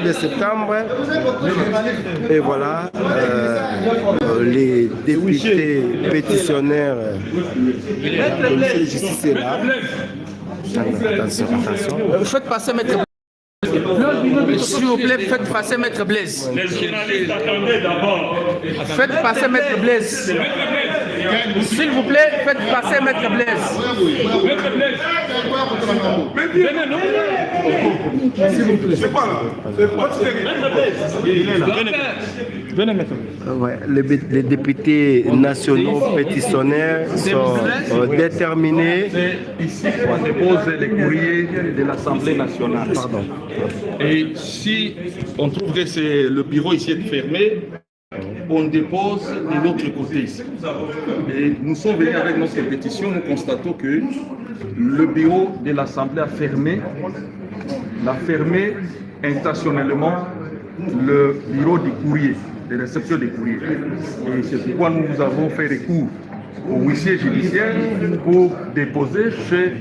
de septembre. Et voilà, les députés pétitionnaires de la justice est là. Attention, attention. Faites passer Maître Blaise. S'il vous plaît, faites passer Maître Blaise. Les journalistes, attendez d'abord. Faites passer Maître Blaise. S'il vous plaît, faites passer Maître Blaise. Maître Blaise. Venez, non? S'il vous plaît. C'est pas là. Maître Blaise. Il est là. Venez, Maître Blaise. Ouais, les députés nationaux pétitionnaires sont déterminés. C'est ici qu'on dépose les courriers de l'Assemblée nationale. Pardon. Et si on trouve que le bureau ici est fermé, on dépose de l'autre côté ici. Et nous sommes venus avec notre pétition, nous constatons que le bureau de l'Assemblée a fermé intentionnellement le bureau des courriers, de réception des courriers. Et c'est pourquoi nous avons fait recours au huissier judiciaire pour déposer chez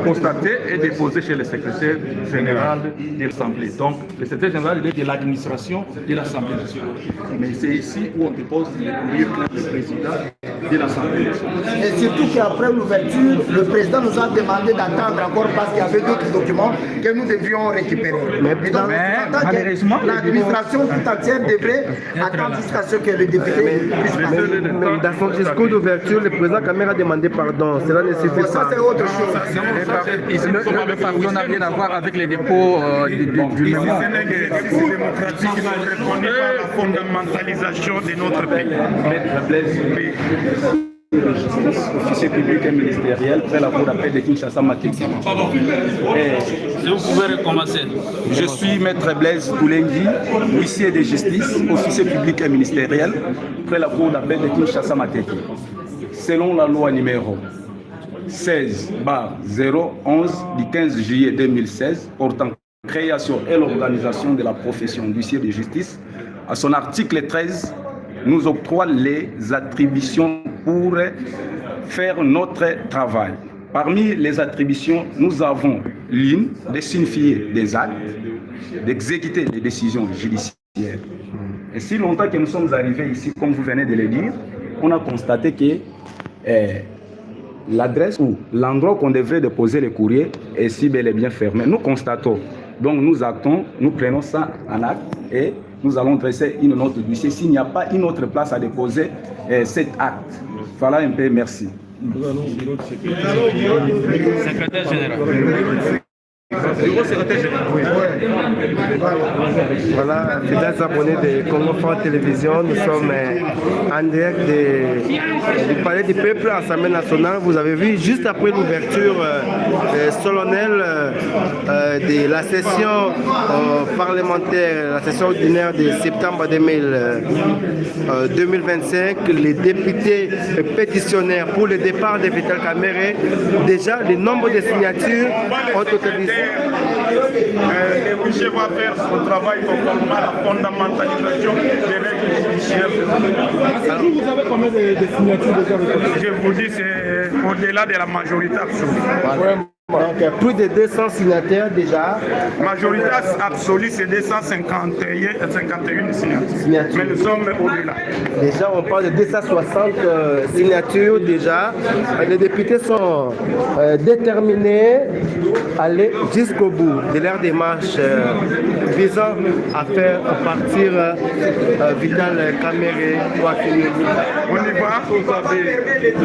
constater et déposer chez le secrétaire général de l'Assemblée. Donc, le secrétaire général est de l'administration de l'Assemblée nationale. Mais c'est ici où on dépose les courriers du président de l'Assemblée nationale. Et surtout qu'après l'ouverture, le président nous a demandé d'attendre encore parce qu'il y avait d'autres documents que nous devions récupérer. Mais malheureusement, l'administration tout entière devrait attendre jusqu'à ce que le député puisse passer. Mais dans son discours d'ouverture, le président Kamere a demandé pardon. Cela ne suffit pas. Ça, c'est autre chose. Le pardon n'a rien à voir avec les dépôts du mémoire. C'est démocratique qui ne répond pas à la fondamentalisation de notre pays. Officier public et ministériel, près la cour d'appel de Kinshasa Matexi. Vous pouvez recommencer. Je suis Maître Blaise Toulengi, huissier de justice, officier public et ministériel, près la cour d'appel de Kinshasa Matexi. Selon la loi numéro 16/011 du 15 juillet 2016 portant création et l'organisation de la profession d'huissier de justice, à son article 13, nous octroie les attributions pour faire notre travail. Parmi les attributions, nous avons l'une de signifier des actes, d'exécuter des décisions judiciaires. Et si longtemps que nous sommes arrivés ici, comme vous venez de le dire, on a constaté que l'adresse ou l'endroit qu'on devrait déposer les courriers est si bel et bien fermé. Nous constatons, donc nous actons, nous prenons ça en acte et nous allons dresser une note d'huissier s'il n'y a pas une autre place à déposer cet acte. Voilà un peu, merci. Secrétaire général. Voilà, fidèles abonnés de Congo France Télévision, nous sommes en direct du Palais du Peuple, à l'Assemblée nationale. Vous avez vu, juste après l'ouverture solennelle de la session parlementaire, la session ordinaire de septembre 2025, les députés pétitionnaires pour le départ de Vital Kamerhe, déjà le nombre de signatures ont totalisé. Le huissier va faire son travail conformément à la fondamentalisation des règles judiciaires. Vous avez combien de signatures déjà? Je vous dis, c'est au-delà de la majorité absolue. Donc, plus de 200 signataires déjà. Majorité absolue, c'est 251 signatures. Mais nous sommes au-delà. Déjà, on parle de 260 signatures déjà. Les députés sont déterminés à aller jusqu'au bout de leur démarche visant à faire partir Vital Kamerhe. On y va,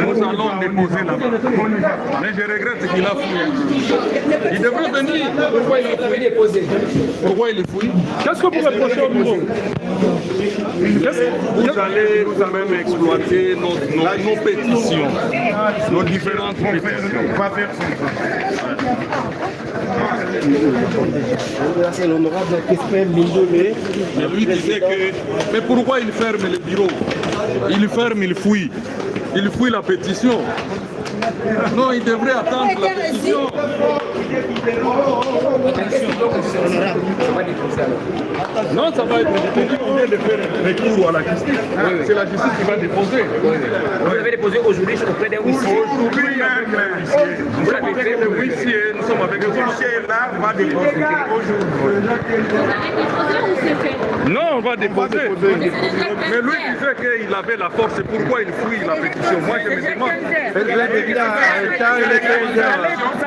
nous allons déposer là-bas. On y va. Mais je regrette qu'il a fouillé. Il devrait venir. Pourquoi il est fouillé? Pourquoi il est fouillé? Qu'est-ce que vous reprochez au bureau? Vous allez quand même exploiter nos pétitions, nos différentes pétitions. On va faire C'est l'honorable Crispin Mindolé. Mais lui disait que... Mais pourquoi il ferme le bureau? Il ferme, il fouille. Il fouille la pétition. Non, il devrait attendre la pétition. Non, ça va être déposé. On vient de faire recours à la justice. C'est la justice qui va déposer. Vous avez déposé aujourd'hui auprès d'un huissier. Aujourd'hui même, nous sommes avec le huissier, nous sommes avec le huissier là, on va déposer aujourd'hui. Non, on va déposer. Mais lui disait qu'il avait la force, c'est pourquoi il fuit la pétition. Moi, je me demande. Vous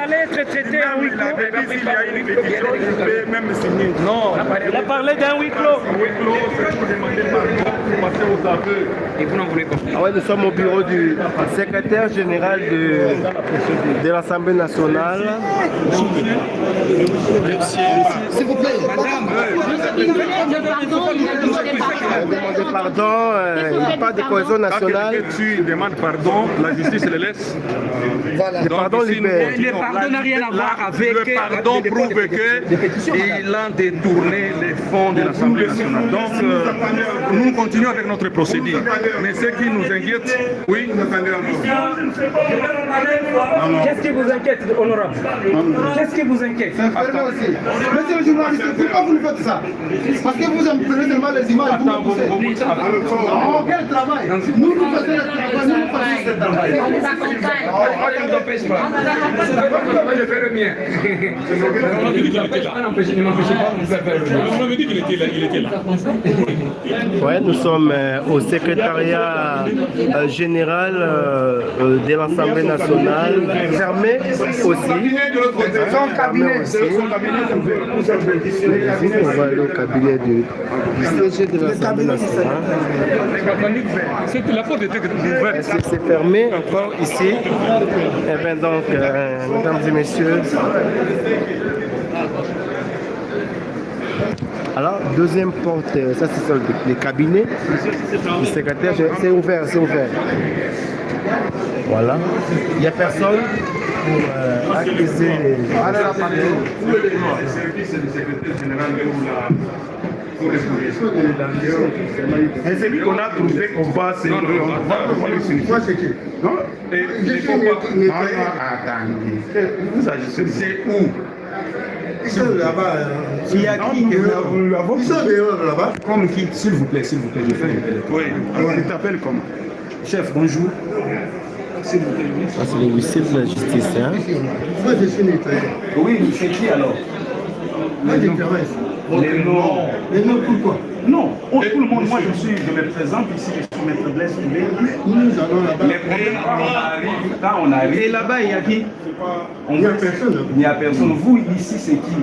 allez être traité en huis clos. Il avait dit s'il y a une pétition, il peut même signer. Non, Il a parlé d'un huis clos. oui, c'est pour demander pardon, pour passer aux aveux. Et vous n'en voulez pas. Ah ouais, nous sommes au bureau du secrétaire général de l'Assemblée nationale. S'il vous plaît. Demander pardon, il n'y a pas de cohésion nationale. Quand tu demandes pardon, la justice le laisse. Voilà. Le pardon ici, libère. Le pardon n'a rien à voir avec... Le pardon prouve qu'il a détourné les fonds de l'Assemblée nationale. Donc, nous continuons avec notre procédure. Mais ce qui nous inquiète, oui. Qu'est-ce qui vous inquiète, honorable? Qu'est-ce qui vous inquiète? Monsieur le journaliste, pourquoi vous nous faites ça? Parce que vous prenez seulement les images. Quel travail? Nous faisons le travail, nous faisons ce travail. On vous accompagne. On ne vous empêche pas. Moi, je fais le mien. Ne m'empêchez pas de faire le mien. On m'avait dit qu'il était là. Ouais, nous sommes au secrétariat général de l'Assemblée nationale, fermé aussi. Son cabinet. On va aller au cabinet du siège de l'Assemblée nationale. La porte était ouverte. C'est fermé encore ici. Et bien donc, mesdames et messieurs, alors deuxième porte, ça c'est le cabinet du secrétaire, c'est ouvert, c'est ouvert. Voilà, il n'y a personne pour accuser les... Le service du secrétaire général pour les Et celui qu'on a trouvé, on va se Quoi c'est qui? Non, et il faut pas. Attendez. Vous agissez. C'est où? Ils sont là-bas. Il y a qui? Ils sont dehors là-bas. Comme qui? S'il vous plaît, je fais un téléphone. Oui. Alors, il t'appelle comment? Chef, bonjour. Ah, c'est le huissier de la justice, hein? Moi je suis nettoyé. Oui, c'est qui alors? Moi je travaille. Les noms. Les noms pourquoi? Non, tout le monde, moi je me présente ici, je suis maître Blaise Toulé. Nous allons là-bas. Les premiers, quand on arrive. Et là-bas, il y a qui? Il n'y a personne. Il n'y a personne. Vous, ici, c'est qui?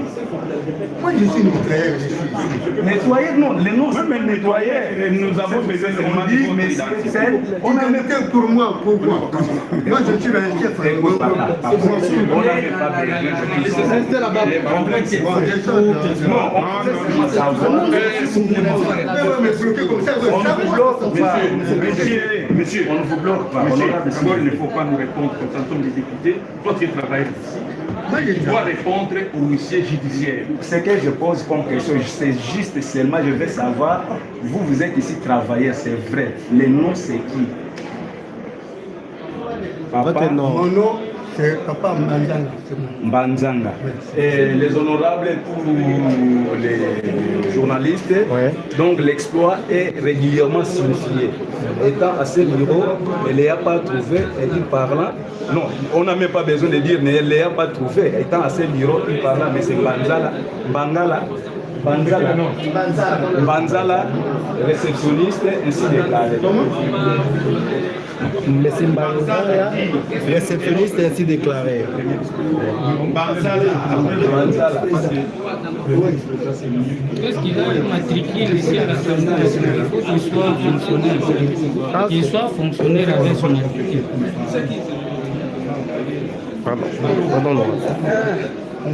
Moi je suis nettoyé. Je suis. Nettoyer, non, les noms, Oui, mais nettoyer, nous avons besoin de on dit, mais c'est. On a mis pour moi, pourquoi? Moi je suis un chef. On n'avait pas besoin. Restez là-bas. Monsieur, on ne vous bloque pas. D'abord, il ne faut pas nous répondre comme ça, nous sommes des députés. Toi, tu travailles ici. Tu dois répondre au huissier judiciaire. Ce que je pose comme question, c'est juste seulement, je veux savoir, vous êtes ici travailleur, c'est vrai. Les noms, c'est qui? Votre nom? Mon nom, c'est Papa Mbanzanga. Mbanzanga. Et les honorables pour les journalistes, Ouais. donc l'exploit est régulièrement signifié. Étant à ce bureau, elle n'a pas trouvé, et il parlant, non, on n'a même pas besoin de dire, mais elle n'a pas trouvé. Étant à ce bureau, il parlant, mais c'est Banzala, Bangala, Banzala, Banzala, réceptionniste, ainsi déclaré. Monsieur Mbanzala, réceptionniste ainsi déclaré. Banzala. Est-ce qu'il a matriculé ici à l'Assemblée nationale? Il faut qu'il soit fonctionnaire. Qu'il soit fonctionnaire avec son activité. Pardon, pardon, non. Je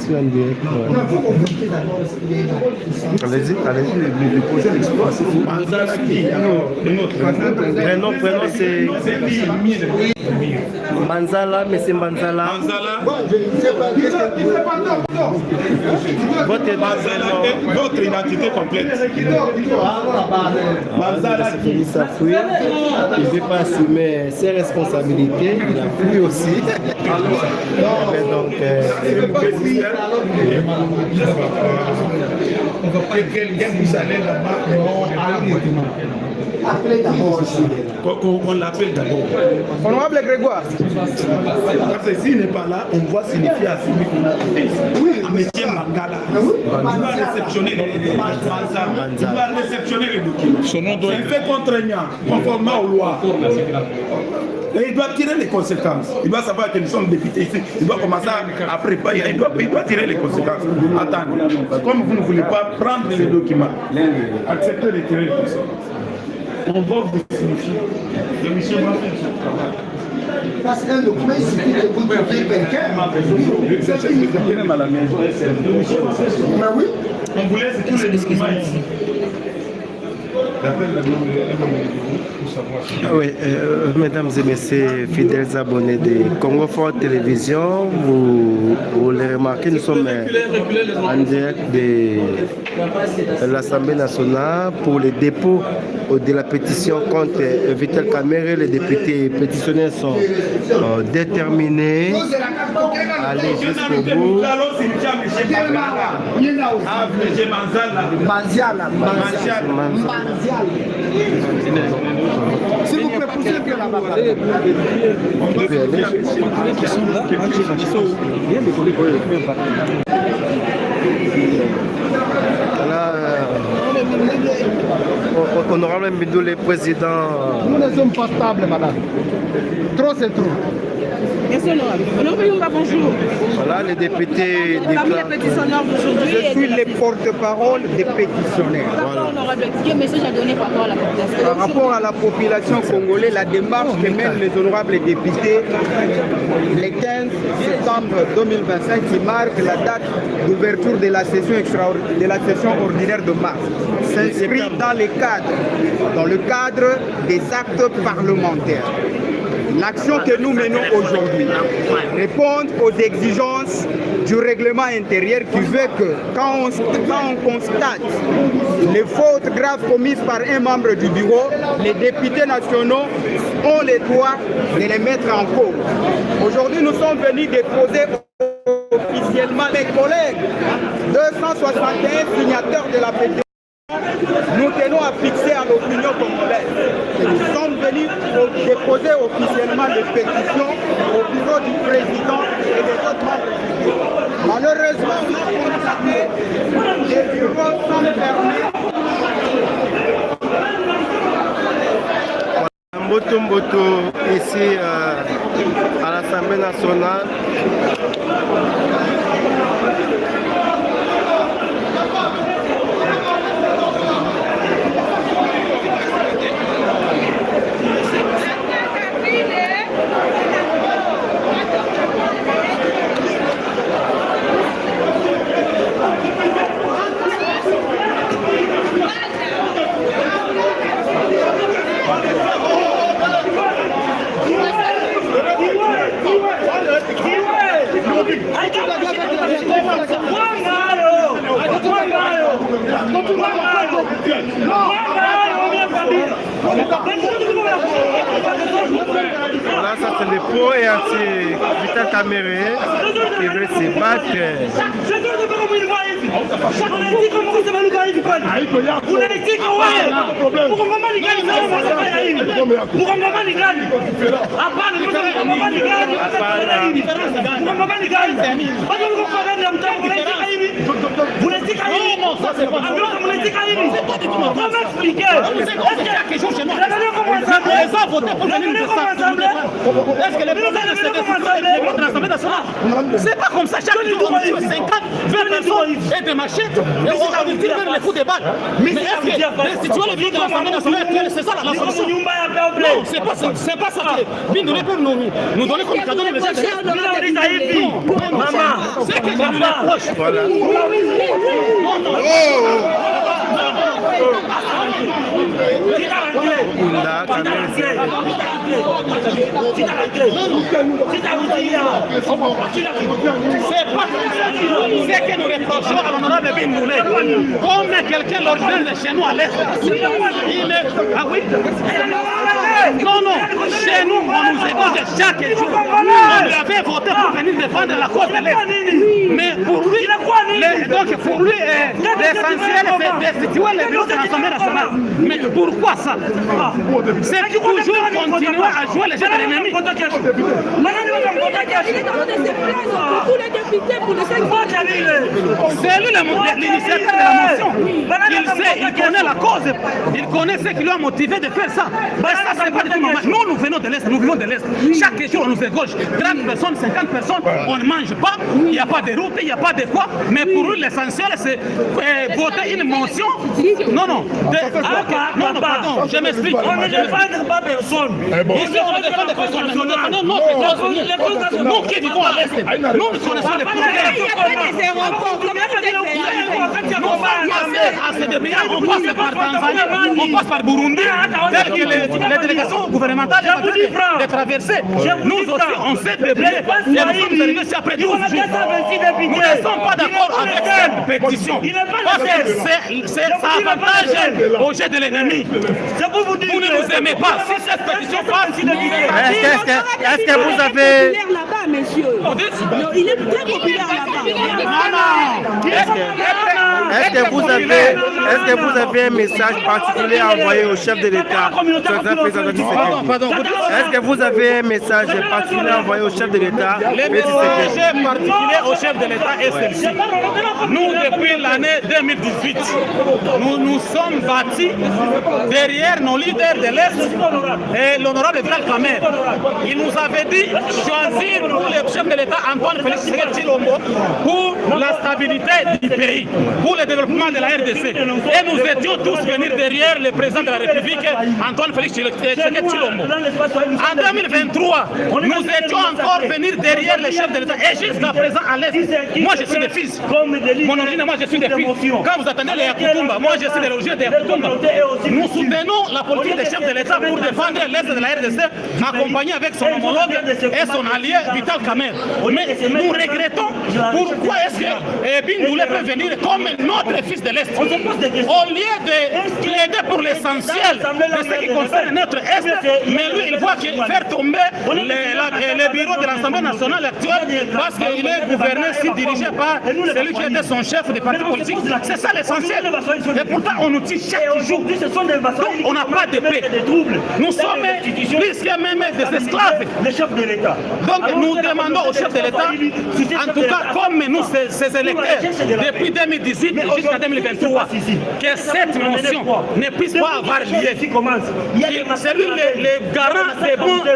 suis en direct. Allez-y, allez-y, le projet d'exploit, c'est vous. Prénom, c'est Mbanzala, monsieur Mbanzala. Votre identité complète. Il s'affuit, il ne veut pas assumer ses responsabilités, il a fui aussi. Donc, on va pas quelqu'un vous allez là-bas. Appelez d'abord aussi. On l'appelle d'abord. Honorable Grégoire. Parce que s'il n'est pas là, on va signifier à celui qu'on a. Oui, monsieur Mangala. Il va réceptionner les documents. Son nom doit être fait contraignant, conformément aux lois. Et il doit tirer les conséquences. Il doit savoir que nous sommes députés ici. Il doit commencer à préparer. Il doit tirer les conséquences. Attendez. Comme vous ne voulez pas prendre les documents, acceptez de tirer les conséquences. On va vous signifier. Le monsieur va faire son travail. Parce qu'un document, il suffit que vous trouviez quelqu'un. À la maison. Mais oui. On vous laisse tous les documents ici. oui, mesdames et messieurs, fidèles abonnés de Congo Fort Télévision, vous le remarquez, nous sommes en direct de l'Assemblée nationale pour le dépôt de la pétition contre Vital Kamerhe. Les députés pétitionnaires sont déterminés à aller jusqu'au bout. S'il vous plaît, poussez bien la barre. Honorable Mbidou, le président. Nous ne sommes pas stables, madame. Trop, c'est trop. Merci, honorable. Honorable Yumba, bonjour. Voilà, les députés. Je suis le porte-parole des pétitionnaires. Honorable, quel message à donner par rapport à la population? Par rapport à la population congolaise, la démarche que mènent les honorables députés le 15 septembre 2025 qui marque la date d'ouverture de la session ordinaire de mars s'inscrit dans le cadre des actes parlementaires. L'action que nous menons aujourd'hui répond aux exigences du règlement intérieur qui veut que quand on constate les fautes graves commises par un membre du bureau, les députés nationaux ont le droit de les mettre en cause. Aujourd'hui, nous sommes venus déposer officiellement mes collègues, 261 signataires de la pétition. Nous tenons à fixer à l'opinion congolaise que nous sommes venus déposer officiellement des pétitions au bureau du président et des autres membres du bureau. Malheureusement, on a constaté que les bureaux sont fermés. Mboto ici à l'Assemblée nationale. Là, ça c'est le pro et anti-Vital Kamerhe qui veut se battre. C'est pas comme ça, chaque jour, 50, 20 personnes et des machettes, et on dit faire les coups de balle. Mais si tu vois les vidéos de l'Assemblée nationale, c'est ça la solution. Non, c'est pas ça que nous donner comme cadeau les gens. Maman, c'est que je nous l'approche. Voilà. C'est que nous reprochons à l'honorable Bingoulé, comme quelqu'un l'origine de chez nous à l'Est. Il est... Ah oui? Non, non, chez nous, on nous écoute chaque jour. On lui avait voté pour venir défendre la cause de l'Est. Mais pour lui, donc pour lui, l'essentiel, c'est destituer les bureaux de l'Assemblée nationale. Mais pourquoi ça? C'est toujours continuer à jouer les jeux de l'ennemi. C'est lui l'initiateur de la motion. Il sait, il connaît la cause. Il connaît ce qui lui a motivé de faire ça. Mais ça, c'est pas du tout normal. Nous venons de l'Est, nous vivons de l'Est. Chaque jour, on nous égorge. 30 personnes, 50 personnes, on ne mange pas. Il n'y a pas de route, il n'y a pas de quoi. Mais pour lui, l'essentiel, c'est voter une motion. Non, non. Non, non, pardon, je m'explique. On ne défend pas personne. Ici, on ne défend pas personne. Nous défendons notre cause. Nous qui vivons à l'Est, nous connaissons les problèmes. On passe par Tanzanie, on passe par Burundi, tel que les délégations gouvernementales de traverser. Nous aussi, on s'est débrouillé. Et nous sommes arrivés ici après 12 jours. Nous ne sommes pas d'accord avec cette pétition. Parce que ça avantage au jet de l'ennemi. Vous ne nous aimez pas. Si cette pétition passe, est-ce que vous avez... là-bas, monsieur. Il est très populaire là-bas. Est-ce que vous avez un message particulier à envoyer au chef de l'État? Est-ce que vous avez un message particulier à envoyer au chef de l'État? Le message particulier au chef de l'État est celle-ci. Nous, depuis l'année 2018, nous sommes bâtis derrière nos leaders de l'Est et l'honorable Vital Kamerhe. Il nous avait dit choisir pour le chef de l'État Antoine Félix Tshisekedi Tshilombo pour la stabilité du pays, pour le développement de la RDC. Et nous étions tous venus derrière le président de la République, Antoine Félix Tshisekedi Tshilombo. En 2023, nous étions encore venus derrière le chef de l'État. Et jusqu'à présent, à l'Est, moi je suis des fils. Mon origine, moi je suis des fils. Quand vous attendez les Yakutumba, moi je suis des logés des Yakutumba. Nous soutenons la politique des chefs de l'État pour défendre l'Est de la RDC, accompagné avec son homologue et son allié Vital Kamerhe. Mais nous regrettons pourquoi est-ce que Bingoulé peut venir comme notre fils de l'Est. Au lieu de plaider pour l'essentiel de ce qui concerne notre Est, mais lui il voit qu'il faire tomber les bureaux de l'Assemblée nationale actuelle parce qu'il est gouverné, si dirigé par celui qui était son chef des partis politiques. C'est ça l'essentiel. Et pourtant on nous dit chaque jour. Donc on n'a pas de paix. Nous sommes plus que même des esclaves. Les chefs de l'État. Donc nous demandons au chef de l'État, en tout cas comme nous ces électeurs, depuis 2018 jusqu'à 2023, que cette motion ne puisse pas avoir lieu. C'est lui le garant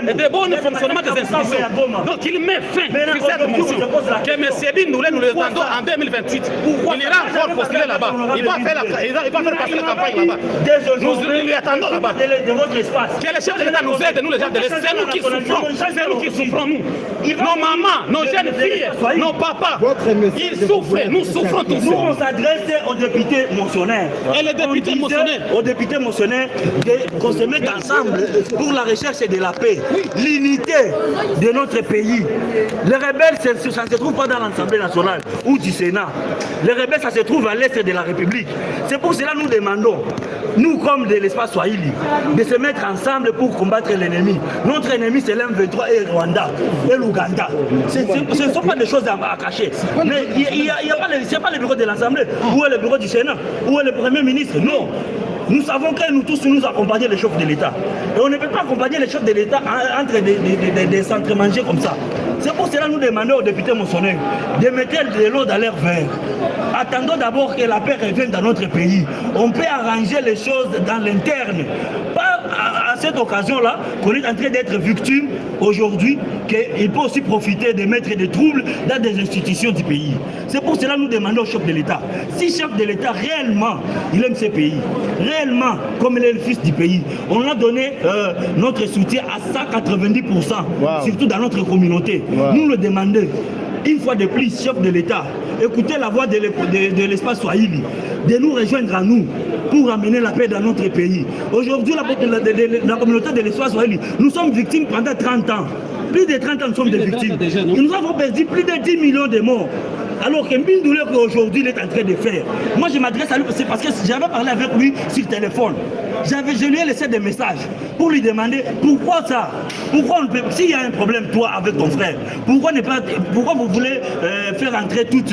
des bons fonctionnements des institutions. Donc il met fin sur cette motion. Que M. Bingoulé, nous l'attendons en 2028. Il ira encore postuler là-bas. Il va faire passer la campagne là-bas. Nous lui attendons là-bas. Que le chef de l'État nous aide, nous les gens de l'Est. C'est nous qui souffrons. C'est nous qui souffrons, nous. Nos mamans, nos jeunes filles, nos papas, ils souffrent. Nous souffrons tous. Nous, on s'adresse aux députés motionnaires. Et les députés motionnaires. Aux députés motionnaires qu'on se mette ensemble pour la recherche de la paix, l'unité de notre pays. Les rebelles, ça ne se trouve pas dans l'Assemblée nationale ou du Sénat. Les rebelles, ça se trouve à l'est de la République. C'est pour cela que nous demandons, nous comme de l'espace Swahili, de se mettre ensemble pour combattre l'ennemi. Notre ennemi, c'est l'M23 et Rwanda et l'Ouganda. Ce ne sont pas des choses à cacher. Mais il n'y a pas le bureau de l'Assemblée, où est le bureau du Sénat, où est le Premier ministre. Non. Nous savons que nous tous nous accompagnons les chefs de l'État. Et on ne peut pas accompagner les chefs de l'État entre des centres-mangés comme ça. C'est pour cela que nous demandons aux députés moissonneurs de mettre de l'eau dans leur verre. Attendons d'abord que la paix revienne dans notre pays. On peut arranger les choses dans l'interne. Pas à cette occasion-là qu'on est en train d'être victime aujourd'hui, qu'il peut aussi profiter de mettre des troubles dans des institutions du pays. C'est pour cela que nous demandons au chef de l'État. Si le chef de l'État réellement, il aime ce pays, réellement, comme il est le fils du pays, on a donné notre soutien à 190%, surtout dans notre communauté. Nous le demandons, une fois de plus, chef de l'État, écoutez la voix de l'espace Swahili, de nous rejoindre à nous pour amener la paix dans notre pays. Aujourd'hui, la communauté de l'espace Swahili, nous sommes victimes pendant 30 ans. Plus de 30 ans, nous sommes des victimes. Nous avons perdu plus de 10 millions de morts. Alors que Mbindoulé qu'aujourd'hui il est en train de faire. Moi je m'adresse à lui, c'est parce que j'avais parlé avec lui sur téléphone. Je lui ai laissé des messages pour lui demander pourquoi ça. Pourquoi on peut, s'il y a un problème toi avec ton frère, pourquoi vous voulez faire entrer tout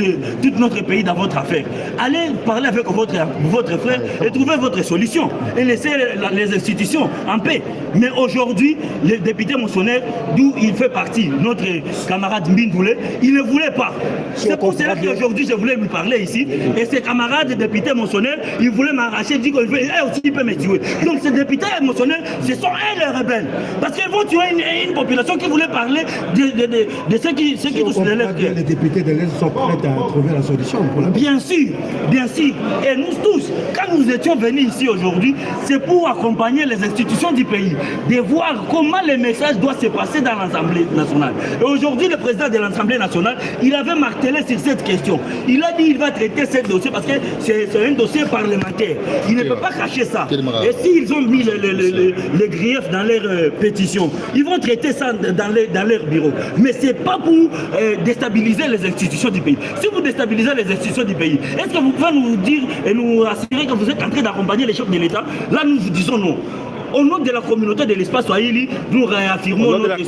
notre pays dans votre affaire? Allez parler avec votre frère et trouver votre solution et laisser les institutions en paix. Mais aujourd'hui, le député motionnaire, d'où il fait partie, notre camarade Mbindoulé, il ne voulait pas. C'est pour cela qu'aujourd'hui je voulais lui parler ici. Et ses camarades députés motionnaires, ils voulaient m'arracher, ils disent qu'il peut me tuer. Donc ces députés motionnaires, ce sont eux les rebelles. Parce qu'ils vont tuer une population qui voulait parler de ceux qui touchent de l'Est. Les députés de l'Est sont prêts à trouver la solution pour la... Bien sûr, bien sûr. Et nous tous, quand nous étions venus ici aujourd'hui, c'est pour accompagner les institutions du pays, de voir comment les messages doivent se passer dans l'Assemblée nationale. Et aujourd'hui, le président de l'Assemblée nationale, il avait martelé sur cette question. Il a dit qu'il va traiter ce dossier parce que c'est un dossier parlementaire. Il ne peut pas cacher ça. Et s'ils ont mis les griefs dans leur pétition, ils vont traiter ça dans leur bureau. Mais ce n'est pas pour déstabiliser les institutions du pays. Si vous déstabilisez les institutions du pays, est-ce que vous pouvez nous dire et nous assurer que vous êtes en train d'accompagner les chefs de l'État? Là, nous vous disons non. Au nom de la communauté de l'espace Swahili, nous réaffirmons notre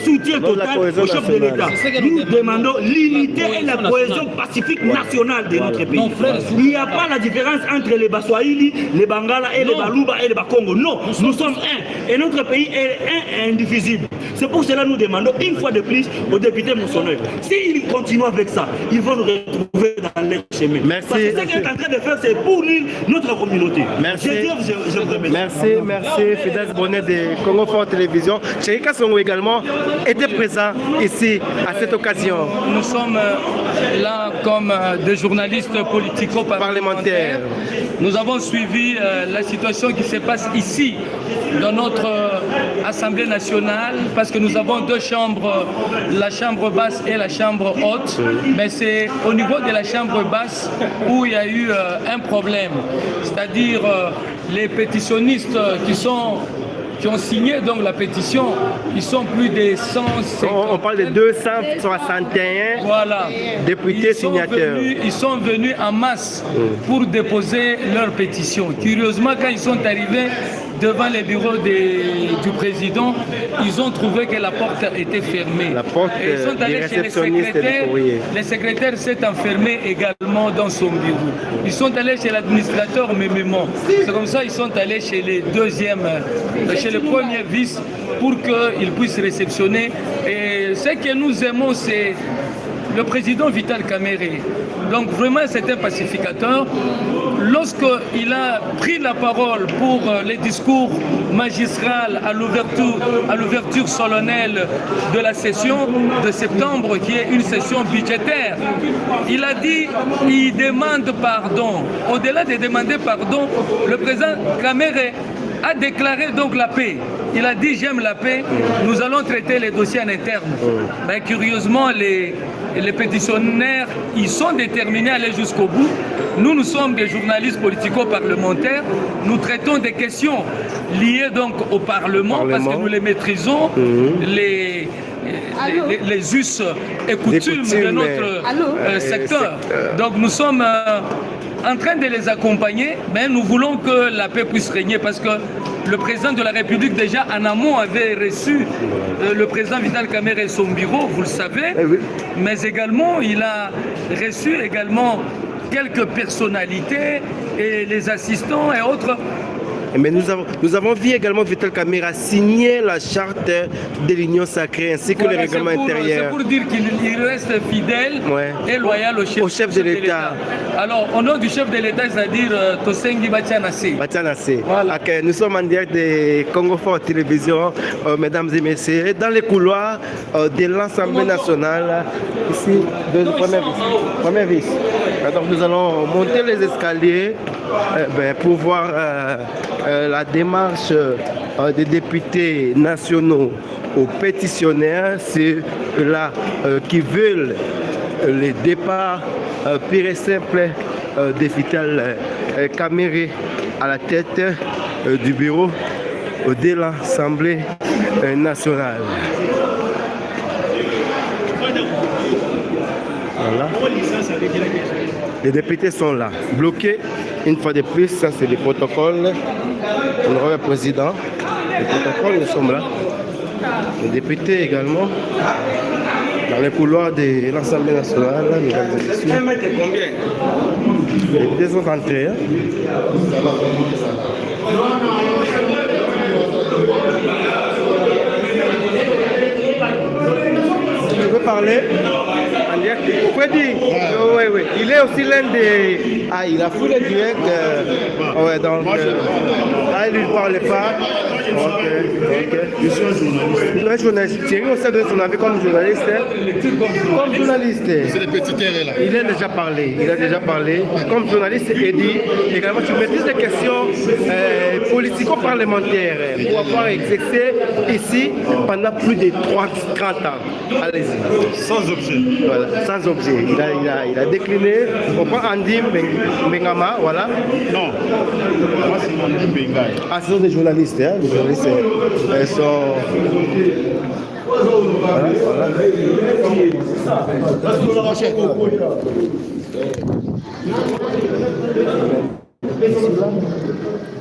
soutien total au chef de l'État. Nous demandons l'unité et la cohésion pacifique nationale de notre pays. Il n'y a pas la différence entre les Baswahili, les Bangala et les Baluba et les Bakongo. Non, nous sommes un. Et notre pays est indivisible. C'est pour cela que nous demandons une fois de plus aux députés moissonneurs. S'ils continuent avec ça, ils vont nous retrouver dans leur chemin. Merci. Parce que ce qu'ils sont en train de faire, c'est pour notre communauté. Merci. Merci, Fidèle Bonnet de Congo Fort Télévision. Chérika Songo également était présent ici à cette occasion. Nous sommes là comme des journalistes politico-parlementaires. Nous avons suivi la situation qui se passe ici, dans notre Assemblée nationale, parce que nous avons deux chambres, la chambre basse et la chambre haute. Mais c'est au niveau de la chambre basse où il y a eu un problème. C'est-à-dire les pétitionnistes qui ont signé donc la pétition, ils sont plus de 150. On parle de 261 députés signataires. Ils sont venus en masse pour déposer leur pétition. Curieusement, quand ils sont arrivés devant les bureaux du président, ils ont trouvé que la porte était fermée. La porte ils sont allés chez les secrétaires. Le secrétaire s'est enfermé également dans son bureau. Ils sont allés chez l'administrateur Mémément. C'est comme ça qu'ils sont allés chez chez le premier vice pour qu'il puisse réceptionner. Et ce que nous aimons, c'est le président Vital Kamerhe. Donc vraiment, c'est un pacificateur. Lorsqu'il a pris la parole pour les discours magistral à l'ouverture solennelle de la session de septembre, qui est une session budgétaire, il a dit qu'il demande pardon. Au-delà de demander pardon, le président Kamerhe a déclaré donc la paix. Il a dit j'aime la paix, nous allons traiter les dossiers en interne. Mais curieusement, les pétitionnaires, ils sont déterminés à aller jusqu'au bout. Nous sommes des journalistes politico-parlementaires. Nous traitons des questions liées donc au Parlement, parce que nous les maîtrisons, les us et coutumes de notre secteur. Donc nous sommes en train de les accompagner, mais nous voulons que la paix puisse régner, parce que le président de la République, déjà en amont, avait reçu le président Vital Kamerhe et son bureau, vous le savez, mais également il a reçu également quelques personnalités et les assistants et autres. Mais nous avons vu également Vital Kamerhe signer la charte de l'Union sacrée ainsi que le règlement intérieur. C'est pour dire qu'il reste fidèle et loyal au chef de l'État. Alors, au nom du chef de l'État, c'est-à-dire Tosengi Batianase. Voilà. Okay, nous sommes en direct de Congo Fort Télévision, mesdames et messieurs, dans les couloirs de l'Assemblée nationale, ici, de premier vice. Donc nous allons monter les escaliers pour voir la démarche des députés nationaux aux pétitionnaires, c'est là qui veulent le départ pur et simple de Vital Kamerhe à la tête du bureau de l'Assemblée nationale. Voilà. Les députés sont là, bloqués. Une fois de plus, ça c'est des protocoles. Honorable président, les protocoles, nous sommes là. Les députés également, dans les couloirs de l'Assemblée nationale, mesdames et messieurs. Les députés sont entrés. Tu veux parler? Freddy, oui. Il est aussi l'un des... Ah, il a foutu le direct. Ouais, donc... il ne parlait pas. Ok. Je suis un journaliste. Thierry, on sait donner son avis comme journaliste. Comme journaliste. C'est des petits terrains là. Il a déjà parlé. Comme journaliste, Eddy, également, tu maîtrises des questions politico-parlementaires pour avoir exercé ici pendant plus de 30 ans. Allez-y. Sans objet. Voilà, sans objet. Il a décliné. On prend Andy Mbengama, voilà. Non. Moi, c'est Andy Mbengaï. Ah, ce sont des journalistes, hein. Les journalistes, elles sont... Voilà.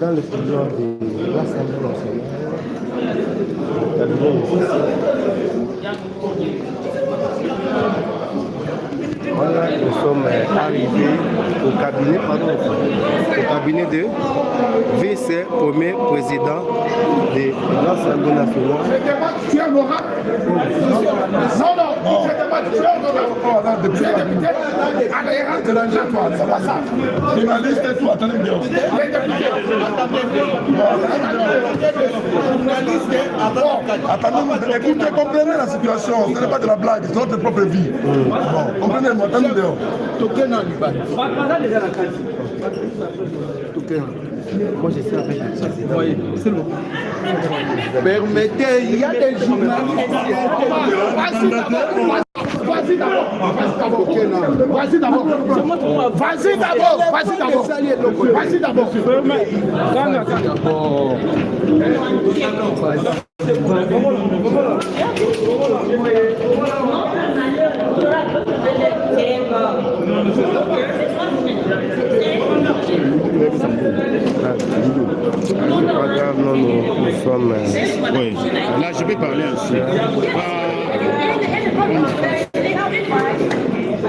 Dans le couloir de l'Assemblée nationale, voilà, nous sommes arrivés au cabinet de vice-premier président de l'Assemblée nationale. Tu es honorable? Non, tu es honorable. Depuis la député, à l'erreur de l'argent, toi, c'est pas ça. Journaliste et tout, attendez bien. Attendez, écoutez, comprenez la situation, ce n'est pas de la blague, c'est notre propre vie. Bon, comprenez-moi, attendez dehors. Moi, je suis avec le président. Oui, c'est bon. Permettez, il y a des journalistes. Vas-y d'abord. Nous sommes... Oui, là je vais parler ainsi.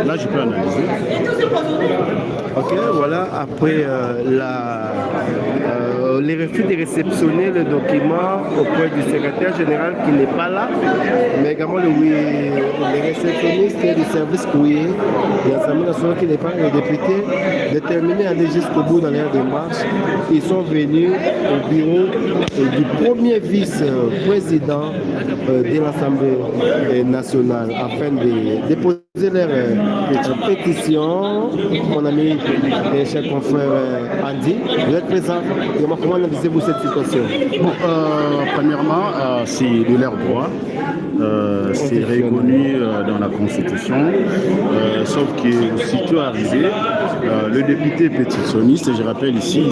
Là je peux analyser. Ok, voilà, après les refus de réceptionner le document auprès du secrétaire général qui n'est pas là, mais également les réceptionnistes du service courrier de l'Assemblée nationale qui n'est pas là, les députés déterminés à aller jusqu'au bout dans leur démarche. Ils sont venus au bureau du premier vice-président de l'Assemblée nationale afin de déposer leur pétition. Mon ami et cher confrère Andy, vous êtes présent. Comment analysez-vous cette situation? Bon, premièrement, c'est de leur droit. C'est reconnu dans la Constitution, sauf qu'aussitôt arrivé, le député pétitionniste, je rappelle ici,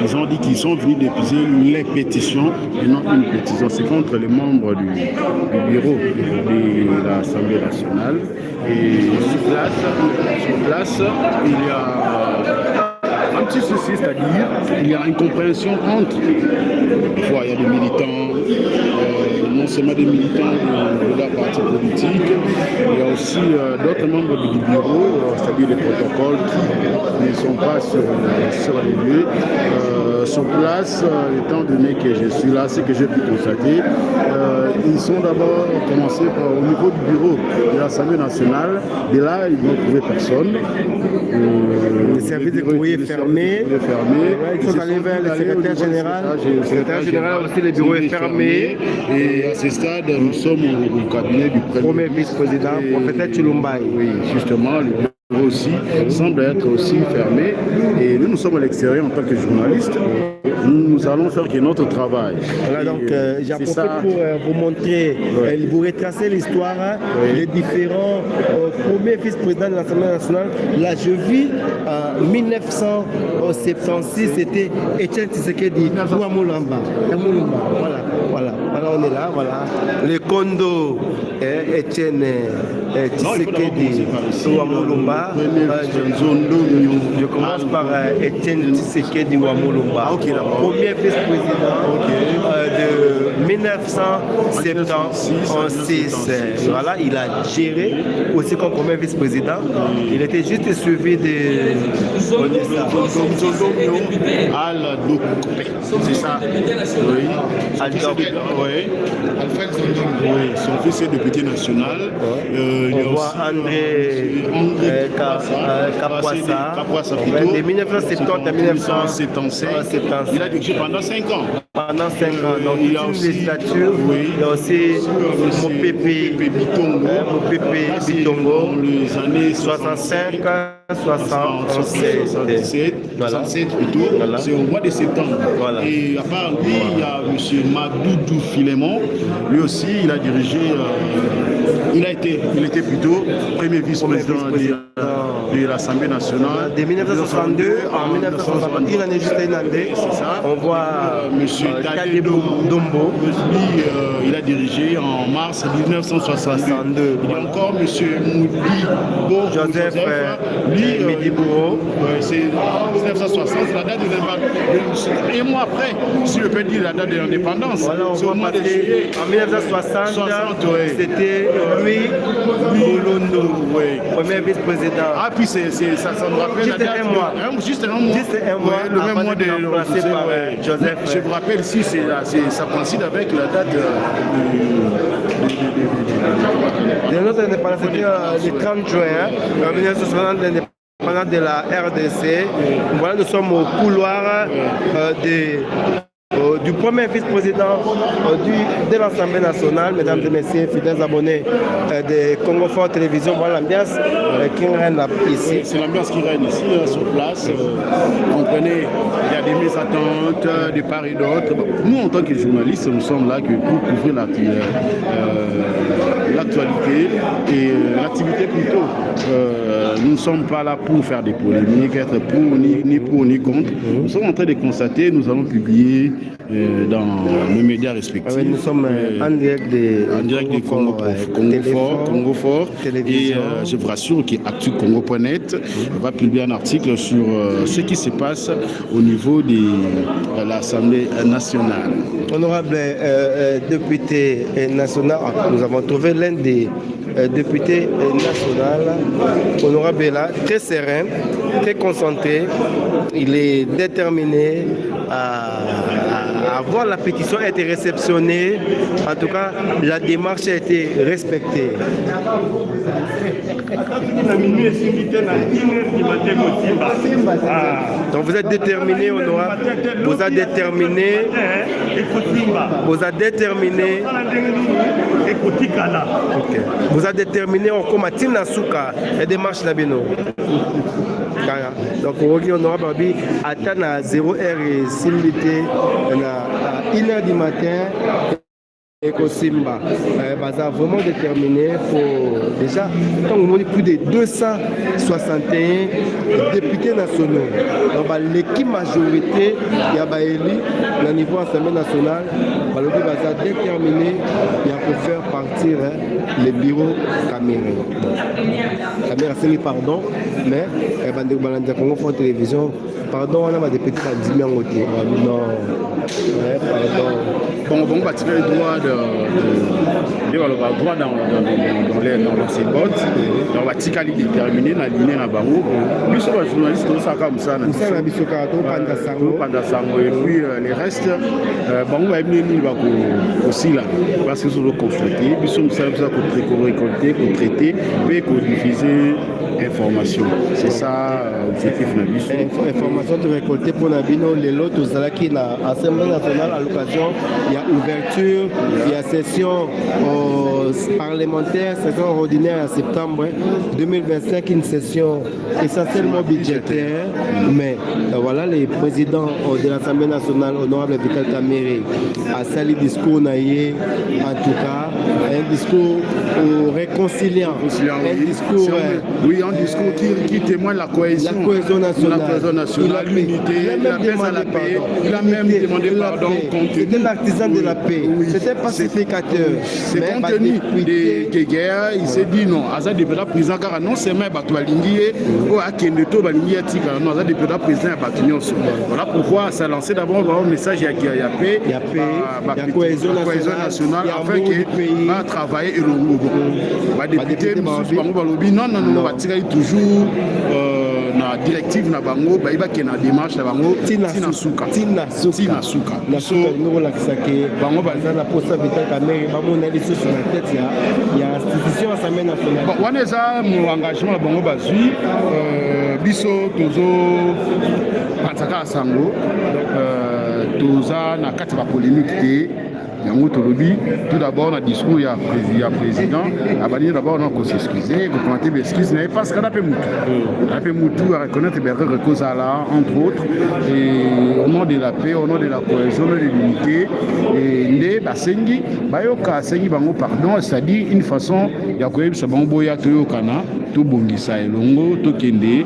ils ont dit qu'ils sont venus déposer les pétitions et non une pétition. C'est contre les membres du bureau de l'Assemblée nationale. Et sur place, il y a un petit souci, c'est-à-dire il y a une compréhension entre, parfois il y a des militants, non seulement des militants de la partie politique, il y a aussi d'autres membres du bureau, c'est-à-dire les protocoles qui ne sont pas sur les lieux. Sur place, étant donné que je suis là, ce que j'ai pu constater, ils sont d'abord commencé au niveau du bureau de l'Assemblée nationale, et là ils n'ont trouvé personne. Le service de courrier est fermé. Ils sont allés vers le secrétaire général. Le secrétaire général aussi, le bureau est fermé. Et à ce stade, nous sommes au cabinet du premier vice-président, professeur Chilumbaï. Oui, justement, le bureau aussi semble être aussi fermé. Et nous sommes à l'extérieur en tant que journalistes. Nous allons faire que notre travail. Voilà, donc j'en profite pour vous montrer, vous retracer l'histoire, les différents premiers vice-présidents de l'Assemblée nationale. Là, je vis en 1976, c'était Etienne Tshisekedi ou Amoulamba. Voilà, on est là, voilà. Le Kondo, Etienne Tshisekedi Wamulumba. Je commence par Etienne Tshisekedi Wamulumba, premier vice-président de 1976. Voilà, il a géré aussi comme premier vice-président. Il était juste suivi de c'est ça. Oui. Alfred Zondongo. Oui, son fils est député national. On voit André Kapwassa, de 1970 à 1977. Il a dirigé pendant 5 ans. Pendant 5 ans. Donc, il y a une législature. Il y a aussi Mopepe Bitongo, les années 65. 67 plutôt, c'est au mois de septembre. Voilà. Et à part lui, il y a M. Madoudou Filémon, lui aussi il a dirigé, il était plutôt premier vice-président de l'Assemblée nationale. De 1962 en 1960, une année juste une année, c'est ça. On voit M. Tadé Dombo, lui il a dirigé en mars 1962. Il y a encore M. Moudi Joseph. Midi Bourreau. C'est 1960, la date de l'indépendance. Et moi après, si je peux dire la date de l'indépendance, voilà, c'est au mois de juillet. En 1960, c'était Louis Moulondo, premier vice-président. Ah, puis ça nous rappelle juste la date. Juste un mois. Le même mois de Joseph. Je vous rappelle si ça coïncide avec la date de notre indépendance, c'était le 30 juin 1960, l'indépendance de la RDC. Voilà, nous sommes au couloir du premier vice-président de l'Assemblée nationale. Mesdames et messieurs, fidèles abonnés de Congo Fort Télévision, voilà l'ambiance qui règne ici. C'est l'ambiance qui règne ici, sur place. Comprenez, il y a des mésattentes de part et d'autre. Nous, en tant que journalistes, nous sommes là pour couvrir l'actualité et l'activité plutôt. Nous ne sommes pas là pour faire des polémiques, être ni pour ni contre. Nous sommes en train de constater, nous allons publier dans nos médias respectifs. Nous sommes en direct de Congo Fort. Et je vous rassure qu'ActuCongo.net va publier un article sur ce qui se passe au niveau de l'Assemblée nationale. Honorable député national, nous avons trouvé l'un des députés national, honorable là, très serein, très concentré. Il est déterminé à voir la pétition être réceptionnée. En tout cas, la démarche a été respectée. Donc vous êtes déterminé, honorable. Vous êtes déterminé. Vous êtes déterminé. Okay. Vous êtes déterminé en combattant la souka et démarche la bino. Donc honorable attend à 0h et similité à 1h du matin. Et Kosimba, vraiment déterminé pour déjà, quand on a plus de 261 députés nationaux, donc l'équipe majorité, il y a élu au niveau de l'Assemblée nationale, le groupe va déterminé pour faire partir les bureaux Cameroun. Cameroun, c'est pardon, mais dans Congo Fort Télévision, pardon, on a des députés qui ont dit non, pardon. Bon, on va tirer le droit dans ses bottes. On va tirer déterminer la ligne à Barou. Puis sur les journalistes, tout ça comme ça. Et puis les restes, on va venir aussi là. Parce que nous constater, puis nous savons ça qu'on récolter, qu'on traiter, puis qu'on diffuser information. C'est ça l'objectif Nabiso. Information de récolter pour Nabino, les lots, tout ça qui est à l'Assemblée nationale à l'occasion. Il y a ouverture, il y a session parlementaire, session ordinaire en septembre 2025, une session essentiellement budgétaire. Mais voilà, les présidents de l'Assemblée nationale, honorable Vital Kamere, a sali discours naïe, en tout cas, un discours réconciliant, un discours un discours qui qui témoigne la cohésion nationale, l'unité, la paix à la paix. Il a même demandé pardon. C'était l'artisan de la paix, c'était pacificateur. C'est compte tenu des guerres, il s'est dit non, Aza de la prison car non seulement Batoualingi ou Akendeto Balingi Atika, non, Aza de la prison à Batunyoso. Voilà pourquoi ça a lancé d'abord un message à paix, la cohésion nationale, afin que va travailler et le député non, va tirer toujours na directive na bango ba iba ke na démarche na bango tina suka nous la kisake bango baza na posa Vital Kamerhe ba mona les sur la tête ya institution assemblée nationale bon wana eza mo engagement na bango bazui biso tozo panzaka sango toza na kati ba polémique te yango tolobi tout d'abord na discours ya président abali d'abord on s'excuser ko commenter excuse mais parce que na pe mutu à reconnaître bien cause là entre autres et au nom de la paix au nom de la cohésion de l'unité et ndé basengi bayoka sengi bango pardon c'est-à-dire une façon ya ko yebisa bango boya to kana to bongisa elongo to kende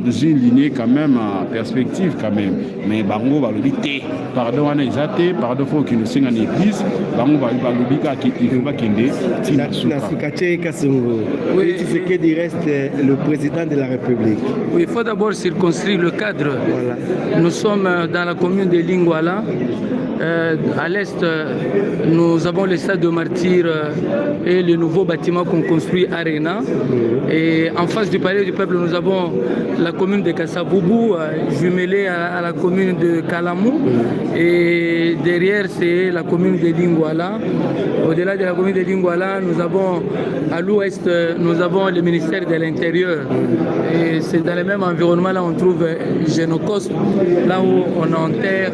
dans une lignée quand même en perspective quand même mais bango balobi te pardon wana ezate pardon faut que nous signe en église bango balobi ka il faut pas kende tina sukache kasongo oui c'est que il reste le président de la République. Oui, il faut d'abord circonscrire le cadre. Voilà. Nous sommes dans la commune de Lingouala. À l'est, nous avons le stade de Martyrs et le nouveau bâtiment qu'on construit Arena. Et en face du palais du peuple, nous avons la commune de Kassaboubou, jumelée à la commune de Kalamou. Et derrière, c'est la commune de Lingouala. Au-delà de la commune de Lingouala, nous avons à l'ouest, nous avons le ministère de l'Intérieur. Et c'est dans le même environnement, là, on trouve Génocost, là où on enterre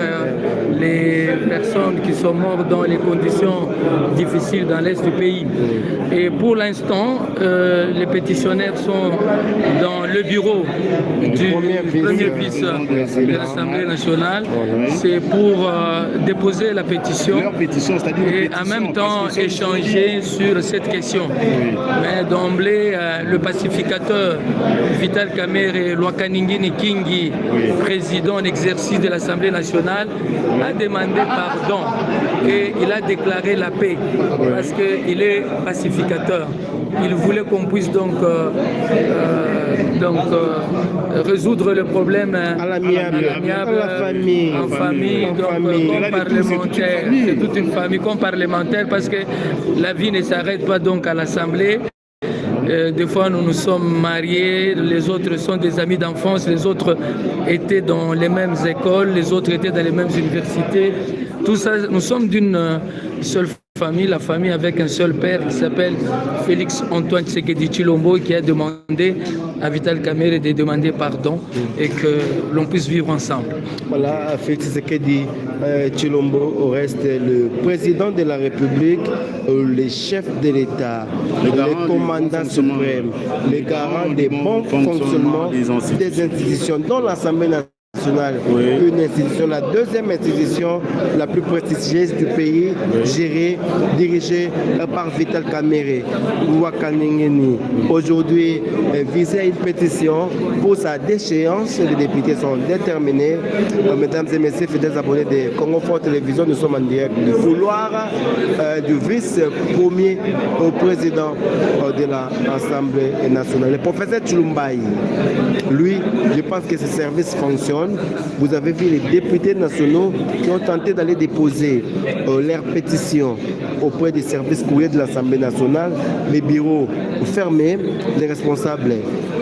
les personnes qui sont mortes dans les conditions difficiles dans l'est du pays. Et pour l'instant, les pétitionnaires sont dans le bureau du premier vice de l'Assemblée nationale. C'est pour déposer la pétition et en même temps échanger sur cette question. Mais d'emblée, le pacificateur Vital Kamerhe Lwakaningini Kingi, président en exercice de l'Assemblée nationale, a demandé pardon et il a déclaré la paix parce qu'il est pacificateur. Il voulait qu'on puisse donc résoudre le problème à l'amiable, en famille, comme parlementaire. C'est toute une famille comme parlementaire parce que la vie ne s'arrête pas donc à l'Assemblée. Des fois, nous nous sommes mariés, les autres sont des amis d'enfance, les autres étaient dans les mêmes écoles, les autres étaient dans les mêmes universités. Tout ça, nous sommes d'une seule famille, la famille avec un seul père qui s'appelle Félix Antoine Tshisekedi Tshilombo, qui a demandé à Vital Kamerhe de demander pardon et que l'on puisse vivre ensemble. Voilà, Félix Tshisekedi Tshilombo reste le président de la République, le chef de l'État, le commandant suprême, le garant des bons fonctionnements des institutions, dont l'Assemblée nationale. Une institution, la deuxième institution la plus prestigieuse du pays, gérée, dirigée par Vital Kamerhe Lwakaningini. Aujourd'hui, visait une pétition pour sa déchéance. Les députés sont déterminés. Mesdames et messieurs, fidèles abonnés de Congo Fort Télévision, nous sommes en direct du couloir du vice-premier au président de l'Assemblée nationale. Le professeur Tshilombaï, lui, je pense que ce service fonctionne. Vous avez vu les députés nationaux qui ont tenté d'aller déposer leur pétition auprès des services courriers de l'Assemblée nationale, les bureaux fermés, les responsables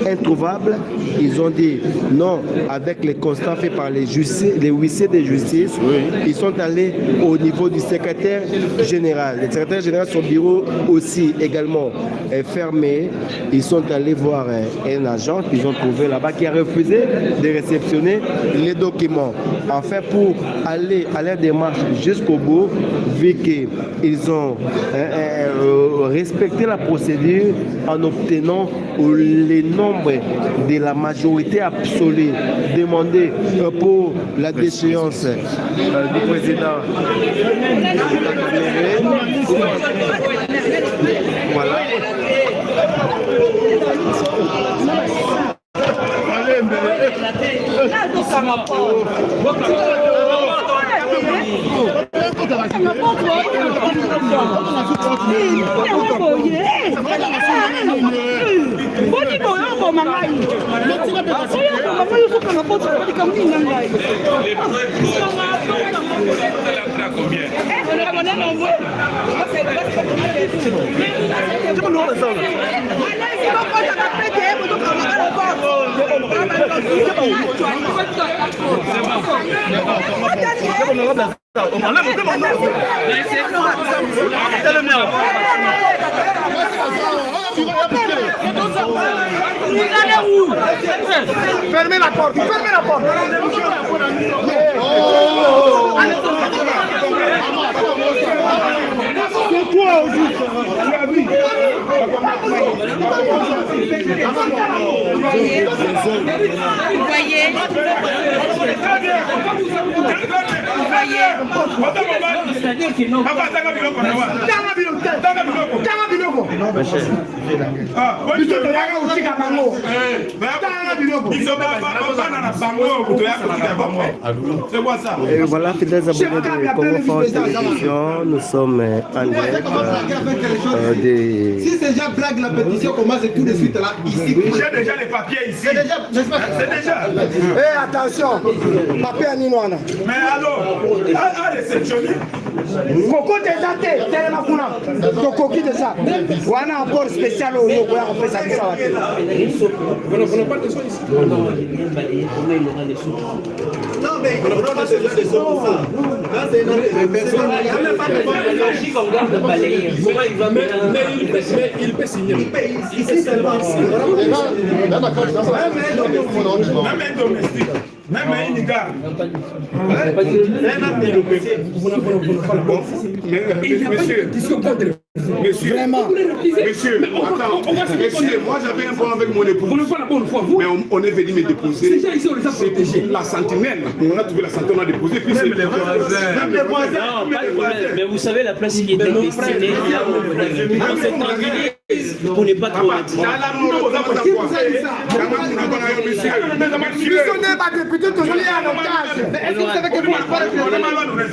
introuvables. Ils ont dit non avec les constats faits par les huissiers de justice. Ils sont allés au niveau du secrétaire général. Le secrétaire général, son bureau aussi également fermé. Ils sont allés voir un agent qu'ils ont trouvé là-bas qui a refusé de réceptionner les documents. Enfin, pour aller à leur démarche jusqu'au bout, vu qu'ils ont respecté la procédure en obtenant les nombres de la majorité absolue demandée pour la déchéance du président. Voilà. Fermez la porte, fermez la porte. C'est quoi au juste? Tu as vu? Vous voyez? C'est-à-dire qu'ils n'ont pas... Et voilà, fidèles abonnés de Congo Télévision, nous sommes en direct des... Si ces gens blaguent la pétition, comment c'est tout de suite là, ici? J'ai déjà les papiers ici. C'est déjà. Eh, attention, papier à Ninoana. Mais alors, réceptionner. Koko déjà tellement kuna. Tokoki déjà. Wana un port spécial au Yogo, on fait ça ça. On n'a pas de soins ici. Non, mais on n'a pas de soins. Mais il peut signer. Ici, c'est le même un domestique, même une gare. Monsieur, vraiment. Monsieur, moi j'avais un point avec mon époux. Mais on est venu me déposer. C'est la sentinelle. On a trouvé la sentinelle, on a déposé. Puis c'est les voisins. Mais vous savez la place qui était destinée là où pour ne pas trop Monsieur, ma députée, toujours lié à l'otage. Est-ce que vous savez que vous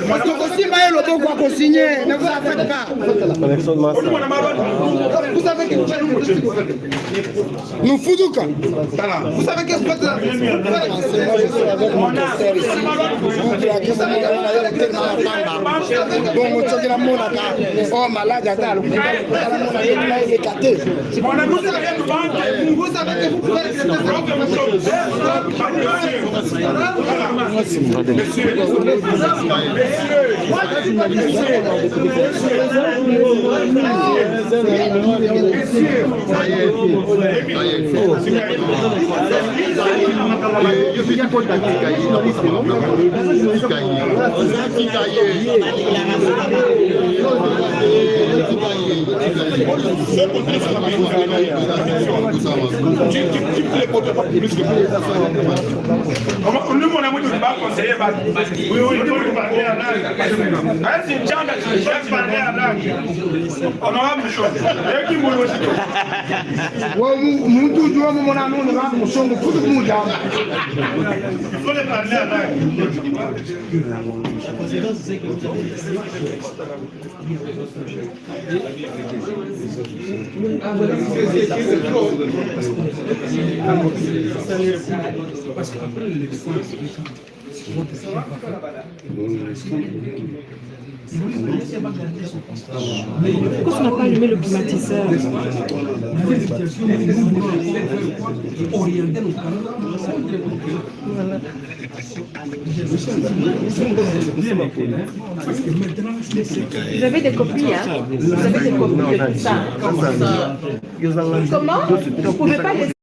parce que aussi, Maël Obo va signer. Ne vous en faites pas. Vous savez que nous foudouka. Vous savez que vous faites là. Bon, mon Dieu, la monaka. Oh, malade, attends. Vous savez que vous pouvez nous, mon amour, tu vas conseiller. Oui, il faut parler à l'âge. C'est une jambe qui cherche parler à l'âge. On aura une chose. Et qui m'a aussi. Il faut les parler à l'âge. Parce qu'après l'élection, pourquoi tu n'as pas allumé le climatiseur? Voilà. Vous avez des copies, hein? Vous avez des copies de tout ça. Comment? Vous ne pouvez pas laisser.